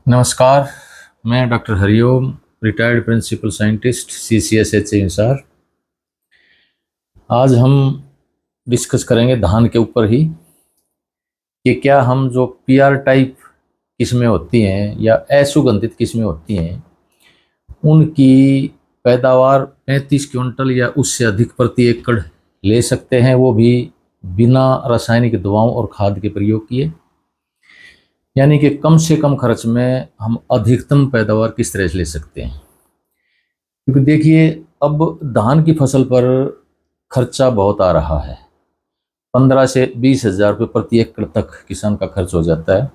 नमस्कार। मैं doctor Hariom, retired principal scientist CCSHA इंसार। आज हम डिस्कस करेंगे धान के ऊपर ही कि क्या हम जो PR टाइप किस्में होती हैं या असुगंधित किस्में होती हैं उनकी पैदावार 35 क्विंटल या उससे अधिक प्रति एकड़ ले सकते हैं, वो भी बिना रासायनिक दवाओं और खाद के प्रयोग किए। यानी कि कम से कम खर्च में हम अधिकतम पैदावार किस तरह से ले सकते हैं। क्योंकि देखिए, अब धान की फसल पर खर्चा बहुत आ रहा है। 15 से 20 हज़ार रुपये प्रति एकड़ तक किसान का खर्च हो जाता है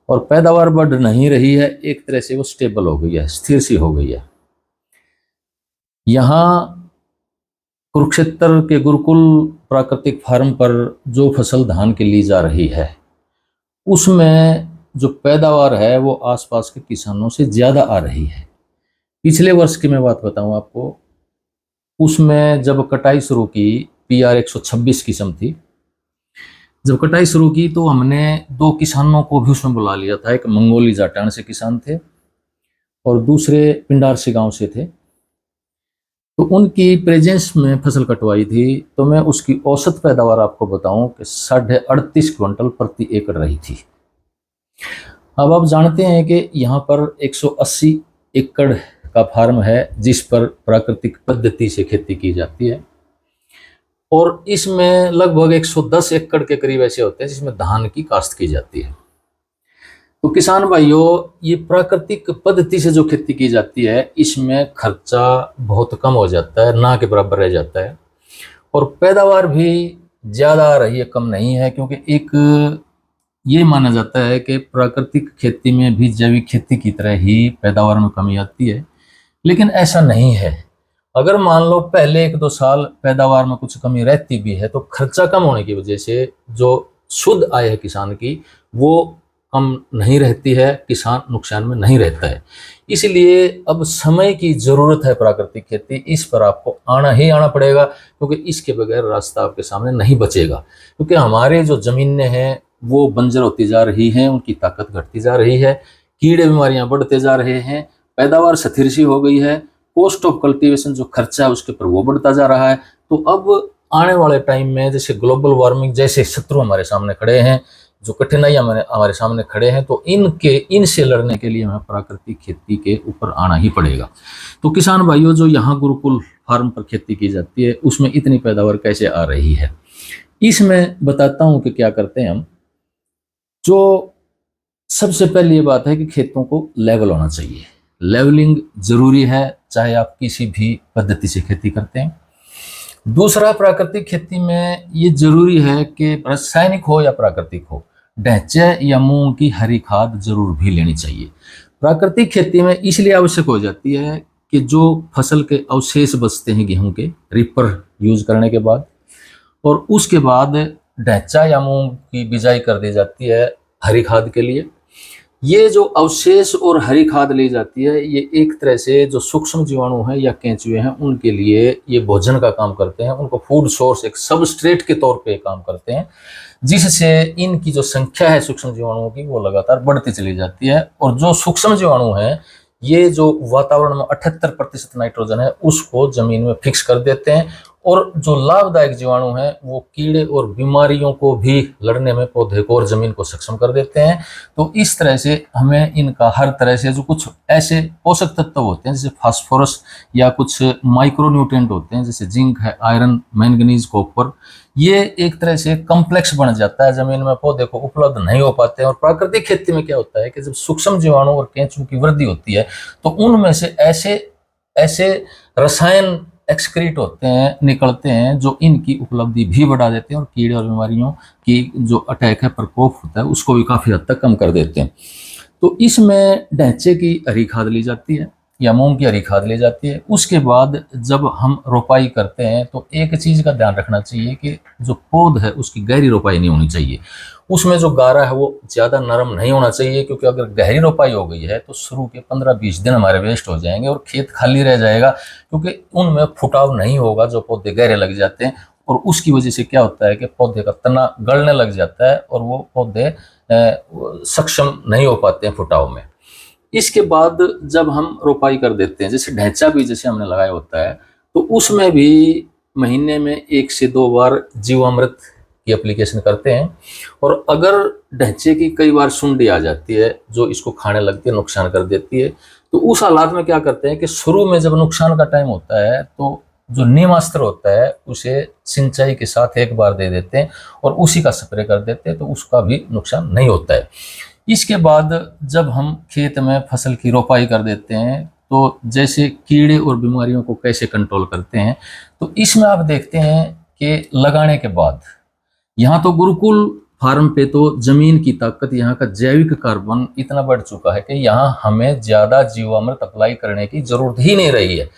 और पैदावार बढ़ नहीं रही है। एक तरह से वो स्टेबल हो गई है, स्थिर सी हो गई है। यहाँ कुरुक्षेत्र के गुरुकुल प्राकृतिक फार्म पर जो फसल धान की ली जा रही है उसमें जो पैदावार है वो आसपास के किसानों से ज़्यादा आ रही है। पिछले वर्ष की मैं बात बताऊं आपको, उसमें जब कटाई शुरू की, PR 126 किस्म थी। जब कटाई शुरू की तो हमने 2 किसानों को भी उसमें बुला लिया था। एक मंगोली जाटान से किसान थे और दूसरे पिंडारसी गांव से थे। तो उनकी प्रेजेंस में फसल कटवाई थी। तो मैं उसकी औसत पैदावार आपको बताऊं कि 38.5 क्विंटल प्रति एकड़ रही थी। अब आप जानते हैं कि यहाँ पर 180 एकड़ का फार्म है जिस पर प्राकृतिक पद्धति से खेती की जाती है और इसमें लगभग 110 एकड़ के करीब ऐसे होते हैं जिसमें धान की काश्त की जाती है। तो किसान भाइयों, ये प्राकृतिक पद्धति से जो खेती की जाती है इसमें खर्चा बहुत कम हो जाता है, ना के बराबर रह जाता है और पैदावार भी ज़्यादा आ रही है, कम नहीं है। क्योंकि एक ये माना जाता है कि प्राकृतिक खेती में भी जैविक खेती की तरह ही पैदावार में कमी आती है, लेकिन ऐसा नहीं है। अगर मान लो पहले 1-2 साल पैदावार में कुछ कमी रहती भी है तो खर्चा कम होने की वजह से जो शुद्ध आय है किसान की वो कम नहीं रहती है, किसान नुकसान में नहीं रहता है। इसलिए अब समय की ज़रूरत है प्राकृतिक खेती, इस पर आपको आना ही आना पड़ेगा क्योंकि इसके बगैर रास्ता आपके सामने नहीं बचेगा। क्योंकि हमारे जो ज़मीनें हैं वो बंजर होती जा रही हैं, उनकी ताकत घटती जा रही है, कीड़े बीमारियां बढ़ते जा रहे हैं, पैदावार स्थिर सी हो गई है, कॉस्ट ऑफ कल्टीवेशन जो खर्चा है उसके ऊपर वो बढ़ता जा रहा है। तो अब आने वाले टाइम में जैसे ग्लोबल वार्मिंग जैसे शत्रु हमारे सामने खड़े हैं, जो कठिनाई हमारे सामने खड़े हैं, तो इनसे लड़ने के लिए हमें प्राकृतिक खेती के ऊपर आना ही पड़ेगा। तो किसान भाइयों, जो यहाँ गुरुकुल फार्म पर खेती की जाती है उसमें इतनी पैदावार कैसे आ रही है, इसमें बताता हूँ कि क्या करते हैं हम। जो सबसे पहली ये बात है कि खेतों को लेवल होना चाहिए। लेवलिंग जरूरी है चाहे आप किसी भी पद्धति से खेती करते हैं। दूसरा, प्राकृतिक खेती में ये जरूरी है कि रासायनिक हो या प्राकृतिक हो, ढैंचे या मूंग की हरी खाद जरूर भी लेनी चाहिए। प्राकृतिक खेती में इसलिए आवश्यक हो जाती है कि जो फसल के अवशेष बचते हैं गेहूं के रिपर यूज करने के बाद, और उसके बाद ढैंचा या मूंग की बिजाई कर दी जाती है हरी खाद के लिए। ये जो अवशेष और हरी खाद ली जाती है ये एक तरह से जो सूक्ष्म जीवाणु हैं या केंचुए हैं उनके लिए ये भोजन का काम करते हैं, उनको फूड सोर्स, एक सबस्ट्रेट के तौर पे काम करते हैं, जिससे इनकी जो संख्या है सूक्ष्म जीवाणुओं की वो लगातार बढ़ती चली जाती है। और जो सूक्ष्म जीवाणु हैं ये जो वातावरण में 78% नाइट्रोजन है उसको जमीन में फिक्स कर देते हैं, और जो लाभदायक जीवाणु हैं वो कीड़े और बीमारियों को भी लड़ने में पौधे को और जमीन को सक्षम कर देते हैं। तो इस तरह से हमें इनका हर तरह से जो कुछ ऐसे पोषक तत्व होते हैं जैसे फास्फोरस या कुछ माइक्रो न्यूट्रिएंट होते हैं जैसे जिंक है, आयरन, मैंगनीज, कॉपर, ये एक तरह से कम्प्लेक्स बन जाता है, जमीन में पौधे को उपलब्ध नहीं हो पाते हैं। और प्राकृतिक खेती में क्या होता है कि जब सूक्ष्म जीवाणु और केंचुओं की वृद्धि होती है तो उनमें से ऐसे रसायन एक्सक्रीट होते हैं, निकलते हैं, जो इनकी उपलब्धि भी बढ़ा देते हैं और कीड़े और बीमारियों की जो अटैक है, प्रकोप होता है, उसको भी काफ़ी हद तक कम कर देते हैं। तो इसमें ढैंचे की हरी खाद ली जाती है या मूंग की हरी खाद ली जाती है। उसके बाद जब हम रोपाई करते हैं तो एक चीज़ का ध्यान रखना चाहिए कि जो पौध है उसकी गहरी रोपाई नहीं होनी चाहिए। उसमें जो गारा है वो ज़्यादा नरम नहीं होना चाहिए, क्योंकि अगर गहरी रोपाई हो गई है तो शुरू के 15-20 दिन हमारे वेस्ट हो जाएंगे और खेत खाली रह जाएगा, क्योंकि उनमें फुटाव नहीं होगा जो पौधे गहरे लग जाते हैं। और उसकी वजह से क्या होता है कि पौधे का तना गलने लग जाता है और वो पौधे सक्षम नहीं हो पाते हैं फुटाव में। इसके बाद जब हम रोपाई कर देते हैं, जैसे ढैंचा भी जैसे हमने लगाया होता है, तो उसमें भी महीने में 1 से 2 बार जीवामृत की एप्लीकेशन करते हैं। और अगर ढैंचे की कई बार सुंडी आ जाती है जो इसको खाने लगती है, नुकसान कर देती है, तो उस हालात में क्या करते हैं कि शुरू में जब नुकसान का टाइम होता है तो जो नीमास्त्र होता है उसे सिंचाई के साथ एक बार दे देते हैं और उसी का स्प्रे कर देते हैं, तो उसका भी नुकसान नहीं होता है। इसके बाद जब हम खेत में फसल की रोपाई कर देते हैं, तो जैसे कीड़े और बीमारियों को कैसे कंट्रोल करते हैं, तो इसमें आप देखते हैं कि लगाने के बाद यहाँ तो गुरुकुल फार्म पे तो जमीन की ताकत, यहाँ का जैविक कार्बन इतना बढ़ चुका है कि यहाँ हमें ज्यादा जीवामृत अप्लाई करने की जरूरत ही नहीं रही है।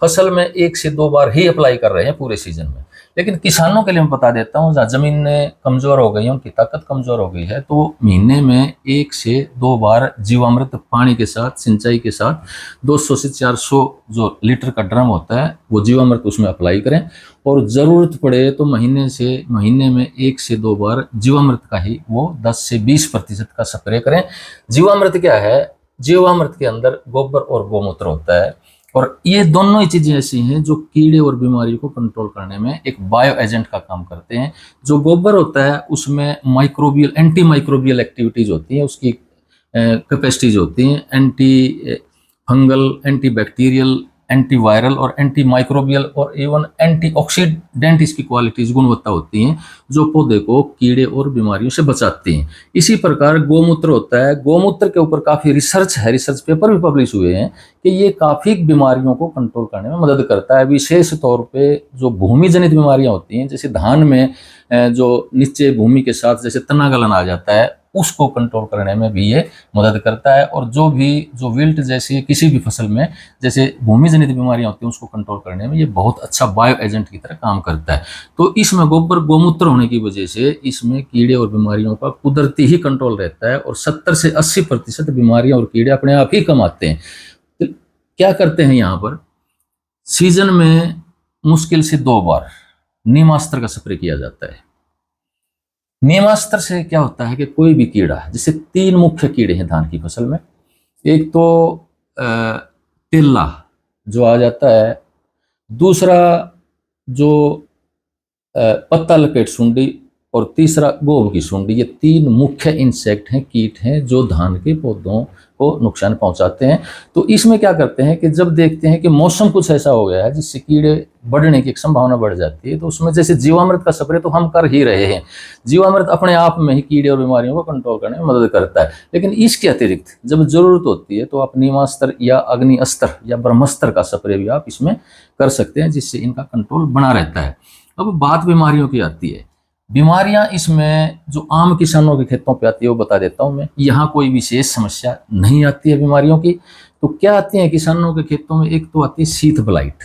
फसल में 1 से 2 बार ही अप्लाई कर रहे हैं पूरे सीजन में। लेकिन किसानों के लिए मैं बता देता हूँ, जहाँ जमीन कमजोर हो गई है, उनकी ताकत कमजोर हो गई है, तो महीने में 1 से 2 बार जीवामृत पानी के साथ, सिंचाई के साथ 200 से 400 जो लीटर का ड्रम होता है वो जीवामृत उसमें अप्लाई करें। और जरूरत पड़े तो महीने में 1 से 2 बार जीवामृत का ही वो 10 से 20% का स्प्रे करें। जीवामृत क्या है? जीवामृत के अंदर गोबर और गोमूत्र होता है, और ये दोनों ही चीजें ऐसी हैं जो कीड़े और बीमारियों को कंट्रोल करने में एक बायो एजेंट का काम करते हैं। जो गोबर होता है उसमें माइक्रोबियल, एंटी माइक्रोबियल एक्टिविटीज होती हैं, उसकी कैपेसिटीज होती हैं, anti fungal, anti bacterial, anti viral और एंटी माइक्रोबियल और इवन एंटी ऑक्सीडेंट इसकी क्वालिटीज, गुणवत्ता होती हैं जो पौधे को कीड़े और बीमारियों से बचाती हैं। इसी प्रकार गोमूत्र होता है, गोमूत्र के ऊपर काफ़ी रिसर्च है, रिसर्च पेपर भी पब्लिश हुए हैं कि ये काफ़ी बीमारियों को कंट्रोल करने में मदद करता है। विशेष तौर पे जो भूमि जनित बीमारियां होती हैं, जैसे धान में जो नीचे भूमि के साथ जैसे तना गलन आ जाता है, उसको कंट्रोल करने में भी ये मदद करता है। और जो विल्ट जैसी किसी भी फसल में जैसे भूमि जनित बीमारियां होती हैं उसको कंट्रोल करने में ये बहुत अच्छा बायो एजेंट की तरह काम करता है। तो इसमें गोबर गोमूत्र होने की वजह से इसमें कीड़े और बीमारियों का कुदरती ही कंट्रोल रहता है, और 70 से 80% बीमारियां और कीड़े अपने आप ही कम आते हैं। तो क्या करते हैं, यहाँ पर सीजन में मुश्किल से 2 बार नीमास्त्र का स्प्रे किया जाता है। नीमास्त्र से क्या होता है कि कोई भी कीड़ा, जैसे 3 मुख्य कीड़े हैं धान की फसल में, एक तो टिल्ला जो आ जाता है, दूसरा जो पत्ता लपेट सुंडी, और तीसरा गोब की सुंडी। ये 3 मुख्य इंसेक्ट हैं, कीट हैं जो धान के पौधों को नुकसान पहुंचाते हैं। तो इसमें क्या करते हैं कि जब देखते हैं कि मौसम कुछ ऐसा हो गया है जिससे कीड़े बढ़ने की एक संभावना बढ़ जाती है, तो उसमें जैसे जीवामृत का स्प्रे तो हम कर ही रहे हैं। जीवामृत अपने आप में ही कीड़े और बीमारियों को कंट्रोल करने में मदद करता है, लेकिन इसके अतिरिक्त जब जरूरत होती है तो आप नीमास्त्र या अग्नि अस्त्र या ब्रह्मास्त्र का स्प्रे भी आप इसमें कर सकते हैं, जिससे इनका कंट्रोल बना रहता है। अब बात बीमारियों की आती है। बीमारियां इसमें जो आम किसानों के खेतों पे आती है वो बता देता हूं मैं। यहाँ कोई विशेष समस्या नहीं आती है बीमारियों की। तो क्या आती है किसानों के खेतों में? एक तो आती है शीत ब्लाइट।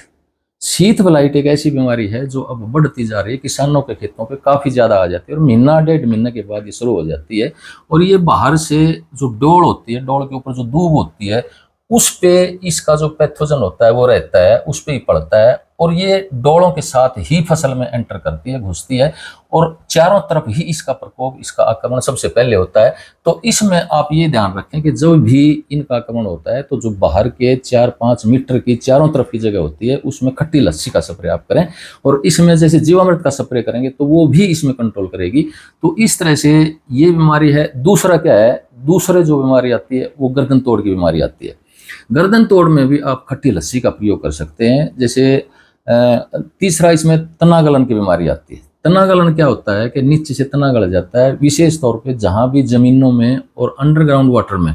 शीत ब्लाइट एक ऐसी बीमारी है जो अब बढ़ती जा रही है, किसानों के खेतों पे काफी ज्यादा आ जाती है, और महीना 1.5 महीने के बाद ये शुरू हो जाती है। और ये बाहर से जो डोल होती है, डोल के ऊपर जो दूब होती है, उस पे इसका जो पैथोजन होता है वो रहता है, उस पे ही पड़ता है, और ये डोलों के साथ ही फसल में एंटर करती है, घुसती है, और चारों तरफ ही इसका प्रकोप, इसका आक्रमण सबसे पहले होता है। तो इसमें आप ये ध्यान रखें कि जब भी इनका आक्रमण होता है तो जो बाहर के 4-5 मीटर की चारों तरफ की जगह होती है उसमें खट्टी लस्सी का स्प्रे आप करें, और इसमें जैसे जीवामृत का स्प्रे करेंगे तो वो भी इसमें कंट्रोल करेगी। तो इस तरह से ये बीमारी है। दूसरा क्या है, दूसरे जो बीमारी आती है वो गर्दन तोड़ की बीमारी आती है। गर्दन तोड़ में भी आप खट्टी लस्सी का प्रयोग कर सकते हैं। जैसे तीसरा इसमें तना गलन की बीमारी आती है। तना गलन क्या होता है कि नीचे से तना गल जाता है, विशेष तौर पे जहां भी जमीनों में और अंडरग्राउंड वाटर में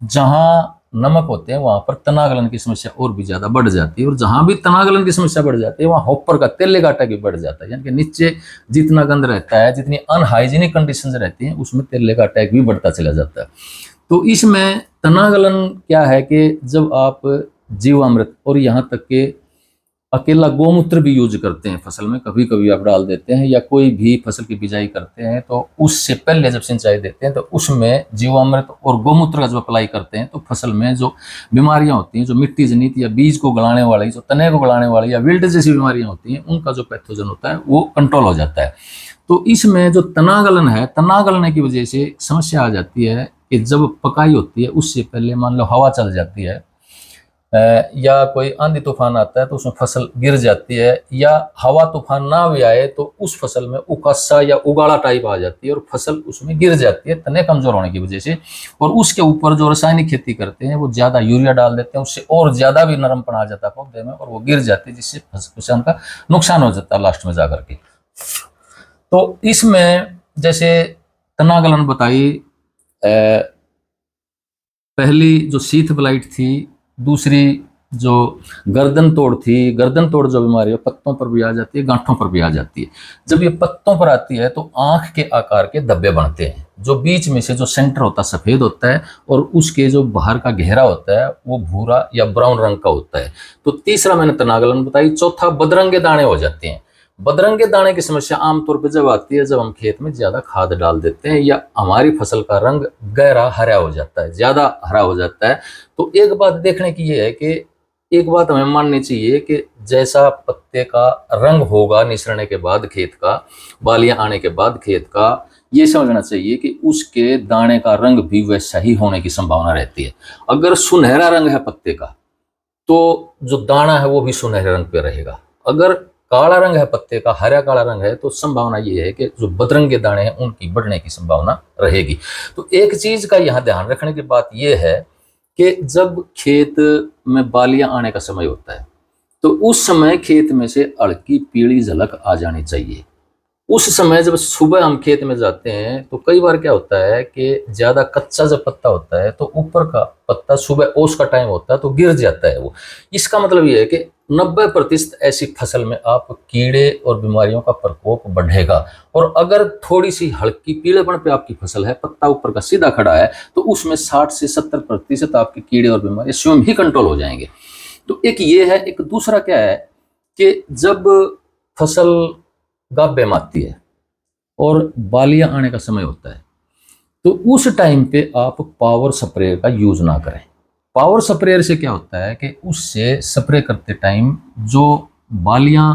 जहां नमक होते हैं वहां पर तना गलन की समस्या और भी ज्यादा बढ़ जाती है। और जहां भी तना गलन की समस्या बढ़ जाती है वहां हॉपर का तेले काटा भी बढ़ जाता है, यानी कि नीचे जितना गंद रहता है, जितनी अनहाइजीनिक कंडीशन रहती हैं उसमें तेले का अटैक भी बढ़ता चला जाता है। तो इसमें तना गलन क्या है कि जब आप जीवामृत और यहाँ तक के अकेला गोमूत्र भी यूज करते हैं फसल में, कभी कभी आप डाल देते हैं, या कोई भी फसल की बिजाई करते हैं तो उससे पहले जब सिंचाई देते हैं तो उसमें जीवामृत और गोमूत्र का जब अप्लाई करते हैं तो फसल में जो बीमारियां होती हैं, जो मिट्टी जनित या बीज को गलाने वाली, जो तने को गलाने वाली या विल्ट जैसी बीमारियां होती हैं, उनका जो पैथोजन होता है वो कंट्रोल हो जाता है। तो इसमें जो तना गलन है, तना गलने की वजह से समस्या आ जाती है कि जब पकाई होती है उससे पहले मान लो हवा चल जाती है या कोई आंधी तूफान आता है तो उसमें फसल गिर जाती है, या हवा तूफान ना भी आए तो उस फसल में उकासा या उगाड़ा टाइप आ जाती है और फसल उसमें गिर जाती है तने कमजोर होने की वजह से। और उसके ऊपर जो रासायनिक खेती करते हैं वो ज्यादा यूरिया डाल देते हैं, उससे और ज्यादा भी नरमपन आ जाता है पौधे में और वो गिर जाती है, जिससे किसान का नुकसान हो जाता है लास्ट में जाकर के। तो इसमें जैसे तनागलन बताई, पहली जो शीथ ब्लाइट थी, दूसरी जो गर्दन तोड़ थी, गर्दन तोड़ जो बीमारी है पत्तों पर भी आ जाती है, गांठों पर भी आ जाती है। जब ये पत्तों पर आती है तो आंख के आकार के धब्बे बनते हैं, जो बीच में से जो सेंटर होता है सफेद होता है और उसके जो बाहर का घेरा होता है वो भूरा या ब्राउन रंग का होता है। तो तीसरा मैंने तनागलन बताई। चौथा बदरंगे दाने हो जाते हैं। बदरंगे दाने की समस्या आमतौर पर जब आती है जब हम खेत में ज्यादा खाद डाल देते हैं या हमारी फसल का रंग गहरा हरा हो जाता है, ज्यादा हरा हो जाता है। तो एक बात देखने की ये है कि एक बात हमें माननी चाहिए कि जैसा पत्ते का रंग होगा निसरने के बाद खेत का, बालियां आने के बाद खेत का, ये समझना चाहिए कि उसके दाने का रंग भी वैसा ही होने की संभावना रहती है। अगर सुनहरा रंग है पत्ते का तो जो दाना है वो भी सुनहरे रंग पे रहेगा। अगर काला रंग है पत्ते का, हरा काला रंग है, तो संभावना ये है कि जो बदरंगे दाने हैं उनकी बढ़ने की संभावना रहेगी। तो एक चीज का यहाँ ध्यान रखने की बात यह है कि जब खेत में बालियां आने का समय होता है तो उस समय खेत में से हल्की पीली झलक आ जानी चाहिए। उस समय जब सुबह हम खेत में जाते हैं तो कई बार क्या होता है कि ज्यादा कच्चा जब पत्ता होता है तो ऊपर का पत्ता सुबह ओस का टाइम होता है तो गिर जाता है वो। इसका मतलब ये है कि 90% ऐसी फसल में आप कीड़े और बीमारियों का प्रकोप बढ़ेगा। और अगर थोड़ी सी हल्की पीलेपन पे आपकी फसल है, पत्ता ऊपर का सीधा खड़ा है, तो उसमें 60 से 70% आपके कीड़े और बीमारी स्वयं ही कंट्रोल हो जाएंगे। तो एक ये है। एक दूसरा क्या है कि जब फसल गाभे में आती है और बालियां आने का समय होता है तो उस टाइम पे आप पावर स्प्रेयर का यूज ना करें। पावर स्प्रेयर से क्या होता है कि उससे स्प्रे करते टाइम जो बालियां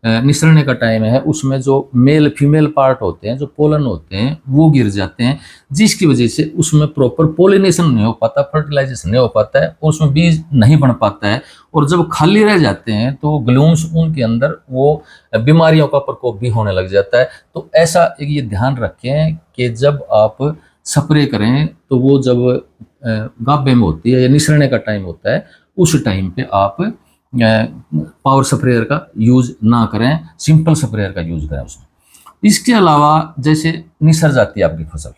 निसरने का टाइम है उसमें जो मेल फीमेल पार्ट होते हैं, जो पोलन होते हैं, वो गिर जाते हैं, जिसकी वजह से उसमें प्रॉपर पोलिनेशन नहीं हो पाता, फर्टिलाइजेशन नहीं हो पाता है, उसमें बीज नहीं बन पाता है। और जब खाली रह जाते हैं तो ग्लूम्स उनके अंदर वो बीमारियों का प्रकोप भी होने लग जाता है। तो ऐसा एक ये ध्यान रखें कि जब आप स्प्रे करें तो वो जब गाभे में होती है या निसरने का टाइम होता है उस टाइम पे आप पावर स्प्रेयर का यूज ना करें, सिंपल स्प्रेयर का यूज करें उसमें। इसके अलावा जैसे निसर जाती है आपकी फसल,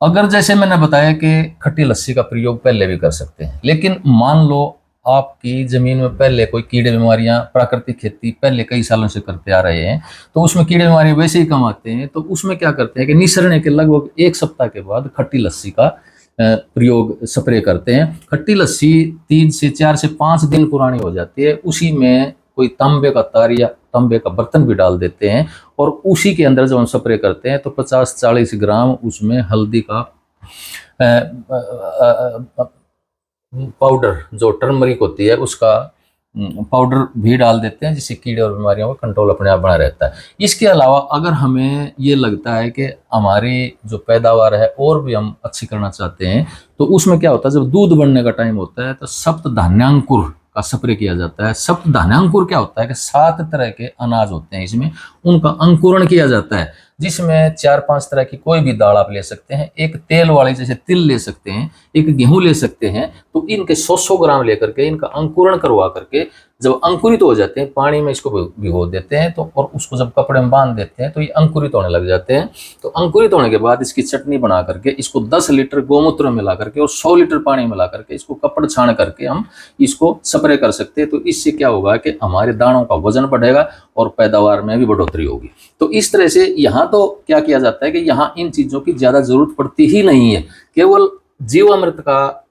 अगर जैसे मैंने बताया कि खट्टी लस्सी का प्रयोग पहले भी कर सकते हैं, लेकिन मान लो आपकी जमीन में पहले कोई कीड़े बीमारियां, प्राकृतिक खेती पहले कई सालों से करते आ रहे हैं तो उसमें कीड़े बीमारियां वैसे ही कम आते हैं, तो उसमें क्या करते हैं कि निसरने के लगभग 1 सप्ताह के बाद खट्टी लस्सी का प्रयोग स्प्रे करते हैं। खट्टी लस्सी 3 से 4 से 5 दिन पुरानी हो जाती है, उसी में कोई तांबे का तार या तांबे का बर्तन भी डाल देते हैं और उसी के अंदर जब हम स्प्रे करते हैं तो 50-40 ग्राम उसमें हल्दी का पाउडर, जो टर्मरिक होती है उसका पाउडर भी डाल देते हैं, जिससे कीड़े और बीमारियों का कंट्रोल अपने आप बना रहता है। इसके अलावा अगर हमें ये लगता है कि हमारी जो पैदावार है और भी हम अच्छी करना चाहते हैं तो उसमें क्या होता है, जब दूध बनने का टाइम होता है तो सप्त धान्यांकुर का स्प्रे किया जाता है। सप्त धान्यांकुर क्या होता है कि 7 तरह के अनाज होते हैं, इसमें उनका अंकुरण किया जाता है, जिसमें 4-5 तरह की कोई भी दाल आप ले सकते हैं, एक तेल वाली जैसे तिल ले सकते हैं, एक गेहूं ले सकते हैं। तो इनके 100-100 ग्राम लेकर के इनका अंकुरण करवा करके जब अंकुरित हो जाते हैं पानी में इसको भिगो देते हैं तो, और उसको जब कपड़े में बांध देते हैं तो ये अंकुरित होने लग जाते हैं। तो अंकुरित होने के बाद इसकी चटनी बना करके इसको 10 लीटर गोमूत्र में मिला करके और 100 लीटर पानी में मिला करके इसको कपड़ छान करके हम इसको स्प्रे कर सकते हैं। तो इससे क्या होगा कि हमारे दानों का वजन बढ़ेगा और पैदावार में भी बढ़ोतरी होगी। तो इस तरह से यहाँ तो क्या किया जाता है कि यहाँ इन चीजों की ज्यादा जरूरत पड़ती ही नहीं है, केवल जीवामृत का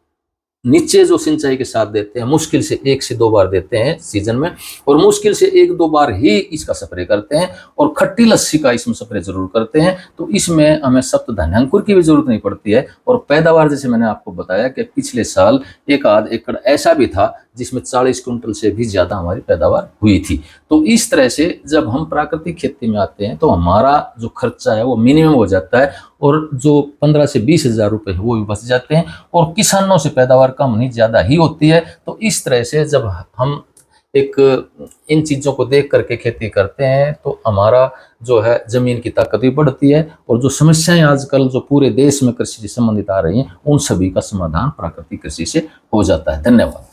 नीचे जो सिंचाई के साथ देते हैं मुश्किल से 1 से 2 बार देते हैं सीजन में, और मुश्किल से 1-2 बार ही इसका स्प्रे करते हैं, और खट्टी लस्सी का इसमें स्प्रे जरूर करते हैं। तो इसमें हमें सप्त धान्यांकुर की भी जरूरत नहीं पड़ती है। और पैदावार जैसे मैंने आपको बताया कि पिछले साल 1 आध एकड़ ऐसा भी था जिसमें 40 क्विंटल से भी ज़्यादा हमारी पैदावार हुई थी। तो इस तरह से जब हम प्राकृतिक खेती में आते हैं तो हमारा जो खर्चा है वो मिनिमम हो जाता है और जो 15 से 20 हज़ार रुपये है वो भी बच जाते हैं और किसानों से पैदावार कम नहीं ज़्यादा ही होती है। तो इस तरह से जब हम एक इन चीज़ों को देख करके खेती करते हैं तो हमारा जो है ज़मीन की ताकत भी बढ़ती है और जो समस्याएं आजकल जो पूरे देश में कृषि से संबंधित आ रही हैं उन सभी का समाधान प्राकृतिक कृषि से हो जाता है। धन्यवाद।